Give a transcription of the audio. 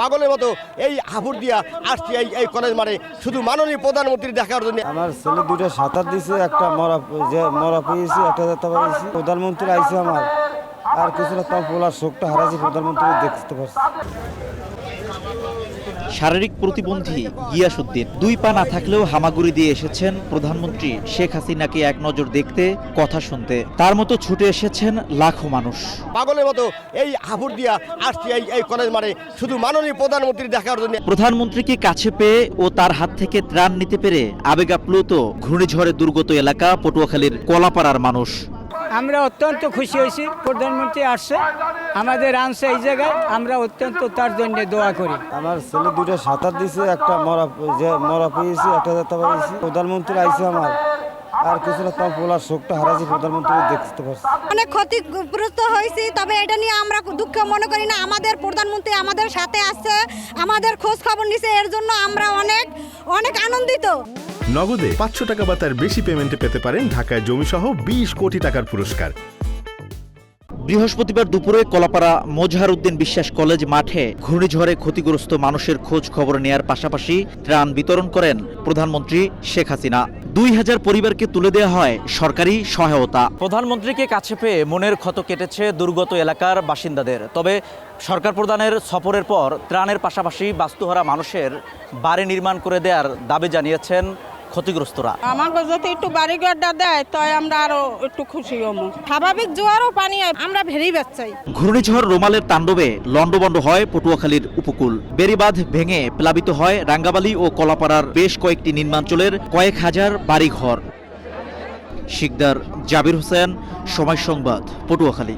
পাগলের মতো এই হাবুড় দিয়া আসছি এই কলেজ মাঠে শুধু মাননীয় প্রধানমন্ত্রী দেখার জন্য। আমার ছেলে দুটো সাঁতার দিছে, একটা মরা পেয়েছি, একটা যেতে পারিছি। প্রধানমন্ত্রী আইছে আমার, আর কিছু না, তোমার পোলার শোকটা হারাইছি, প্রধানমন্ত্রী দেখতে পারছি। শারীরিক প্রতিবন্ধী গিয়াসউদ্দিন দুই পা না থাকলেও হামাগুড়ি দিয়ে এসেছেন প্রধানমন্ত্রী শেখ হাসিনাকে এক নজর দেখতে, কথা শুনতে। তার মতো ছুটে এসেছেন লাখো মানুষ। পাগলের মতো এই হাবুড় দিয়া আসছি এই কলেজ মাঠে শুধু মাননীয় প্রধানমন্ত্রী দেখার জন্য। প্রধানমন্ত্রীকে কাছে পেয়ে ও তার হাত থেকে ত্রাণ নিতে পেরে আবেগ আপ্লুত ঘূর্ণিঝড়ে দুর্গত এলাকা পটুয়াখালীর কলাপাড়ার মানুষ। আমরা অত্যন্ত খুশি হয়েছি, প্রধানমন্ত্রী আসছে, আমাদের আনছে এই জায়গায়, আমরা অত্যন্ত তার জন্য দোয়া করি। আমার ছেলে দুটো সাঁতার দিছে, একটা মরা পেয়েছি, একটা যেতে পারিছি। প্রধানমন্ত্রী আইছে আমার, আর কিছু না, তোমার পোলার শোকটা হারাইছি, প্রধানমন্ত্রী দেখতে পারছি। অনেক ক্ষতিগ্রস্ত হয়েছি, তবে এটা নিয়ে আমরা দুঃখ মনে করি না। আমাদের প্রধানমন্ত্রী আমাদের সাথে আছে, আমাদের খোঁজ খবর নিছে, এর জন্য আমরা অনেক অনেক আনন্দিত। নগদে 500 টাকা বা তার বেশি পেমেন্টে পেতে পারেন ঢাকায় জমিসহ 20 কোটি টাকার পুরস্কার। বৃহস্পতিবার দুপুরে কলাপাড়া মোজহার উদ্দিন বিশ্বাস কলেজ মাঠে ঘূর্ণিঝড়ে ক্ষতিগ্রস্ত মানুষের খোঁজ খবর নেয়ার পাশাপাশি ত্রাণ বিতরণ করেন প্রধানমন্ত্রী শেখ হাসিনা। 2000 পরিবারকে তুলে দেওয়া হয় সরকারি সহায়তা। প্রধানমন্ত্রীকে কাছে পেয়ে মনের ক্ষত কেটেছে দুর্গত এলাকার বাসিন্দাদের। তবে সরকার প্রধানের সফরের পর ত্রাণের পাশাপাশি বাস্তুহারা মানুষের বাড়ি নির্মাণ করে দেওয়ার দাবি জানিয়েছেন ক্ষতিগ্রস্তরা। আমাকে যদি একটু বাড়িঘরটা দেয় তাই আমরা আরো একটু খুশি হব। স্বাভাবিক জোয়ারও পানি আমরা ভেরি বাচ্চাই। ঘূর্ণিঝড় রোমালের তাণ্ডবে লন্ডভন্ড হয় পটুয়াখালীর উপকূল। বেড়িবাঁধ ভেঙে প্লাবিত হয় রাঙ্গাবালী ও কলাপাড়ার বেশ কয়েকটি নির্মাঞ্চলের কয়েক হাজার বাড়িঘর। শিকদার জাবির হোসেন, সময় সংবাদ, পটুয়াখালী।